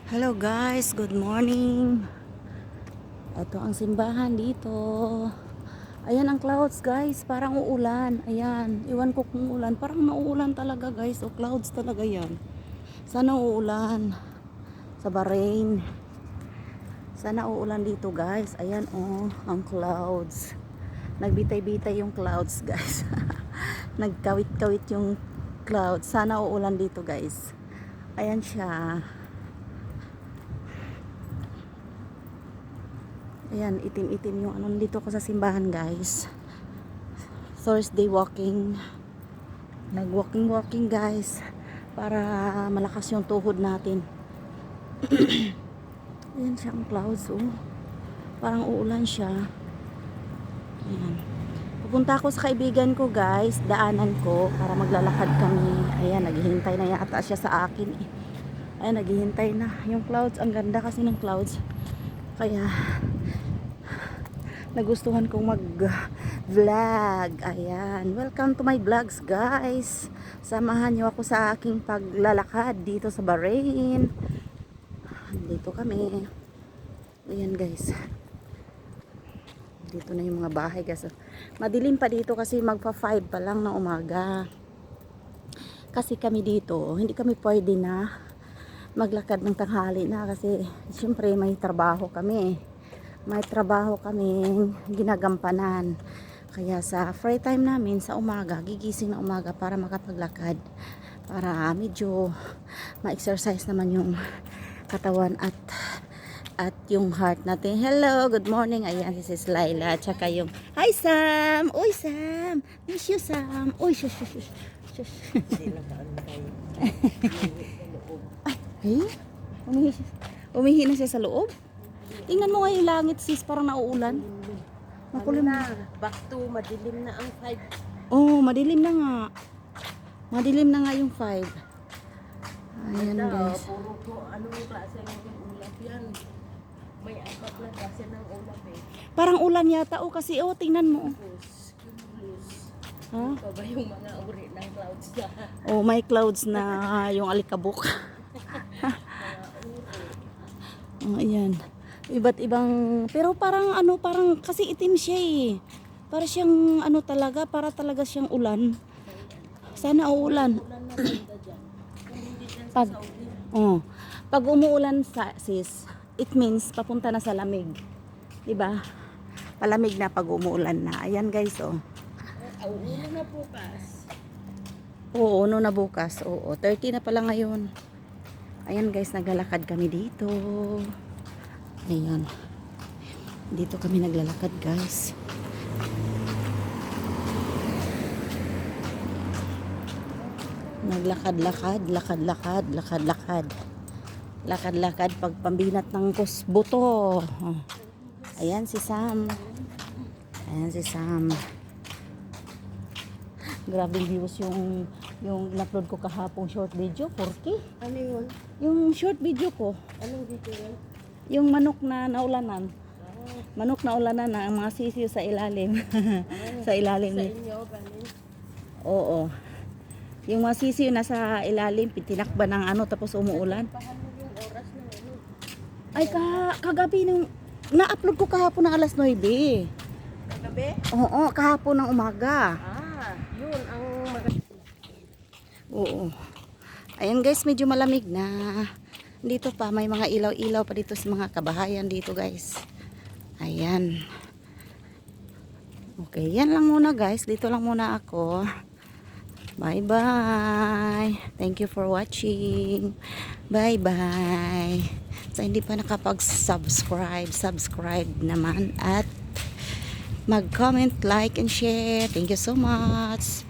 Hello guys, good morning. Ito ang simbahan dito. Ayan ang clouds guys, parang uulan. Ayan, iwan ko kung ulan. Parang mauulan talaga guys, o clouds talaga yan. Sana uulan. Sa Bahrain. Sana uulan dito guys. Ayan ang clouds. Nagbitay-bitay yung clouds guys. Nagkawit-kawit yung clouds. Sana uulan dito guys. Ayan siya. Ayan, itim-itim yung ano dito ko sa simbahan guys. Thursday walking. Nag-walking guys. Para malakas yung tuhod natin. Ayan siya ang clouds oh. Parang uulan siya. Ayan. Pupunta ako sa kaibigan ko guys. Daanan ko para maglalakad kami. Ayan, naghihintay na yata siya sa akin eh. Ayan, naghihintay na. Yung clouds, ang ganda kasi ng clouds. Kaya nagustuhan kong mag-vlog. Ayan. Welcome to my vlogs, guys. Samahan niyo ako sa aking paglalakad dito sa Bahrain. Dito kami. Ayan, guys. Dito na yung mga bahay, guys. Madilim pa dito kasi magpa-5 pa lang na umaga. Kasi kami dito, hindi kami pwede na maglakad ng tanghali na kasi syempre may trabaho kami. May trabaho kaming ginagampanan. Kaya sa free time namin sa umaga, gigising na umaga para makapaglakad. Para medyo ma-exercise naman yung katawan at yung heart natin. Hello, good morning. Ayan, this is Laila. Tsaka yung, hi Sam! Uy Sam! Miss you Sam! Uy, shush, shush, shush. Shush. Ay, umihi na siya sa loob? Tingnan mo nga yung langit sis, parang nauulan. Makulim na. Back to madilim na ang 5. Oh, madilim na nga. Madilim na nga yung 5. Ayan guys. Puro po, anong klase ng ulap yan? May apat na klase ng ulap eh. Parang ulan yata oh kasi oh, tingnan mo. Ha? Pa ba yung mga uri ng clouds na? Oh, may clouds na yung alikabok. Oh, ayan. Iba't ibang, pero parang ano, parang kasi itim siya eh. Para siyang ano talaga, para talaga siyang ulan. Sana uulan. Pag, pag umuulan sa sis, it means papunta na sa lamig. 'Di ba? Palamig na pag umuulan na. Ayan guys, oh. Uno na bukas. Oo, uno na bukas. Oo, 30 na pala ngayon. Ayan guys, naglalakad kami dito. Ayan. Dito kami naglalakad guys. Naglakad-lakad, lakad-lakad, lakad-lakad. Lakad-lakad pag pambinat ng kusbuto. Ayan si Sam. Ayan si Sam. Grabe views yung in-upload ko kahapong short video, 4K. Ano yun? Yung short video ko, Anong dito yun? yung manok na naulanan. Manok na ulanan na ang mga sisiyo sa ilalim. Sa ilalim. Sa inyo, galing. Oo. Yung mga sisiyo nasa ilalim, tinakba ng ano tapos umuulan. Paano yung oras na ano? Ay, kagabi nung na-upload ko kahapon ng alas 9. Kagabi? Oo, kahapon ng umaga. Yun ang maganda. Oo. Ayan guys, medyo malamig na. Dito pa, may mga ilaw-ilaw pa dito sa mga kabahayan dito guys. Ayan. Okay, yan lang muna guys. Dito lang muna ako. Bye-bye. Thank you for watching. Bye-bye. Sa hindi pa nakapag-subscribe, subscribe naman at mag-comment, like, and share. Thank you so much.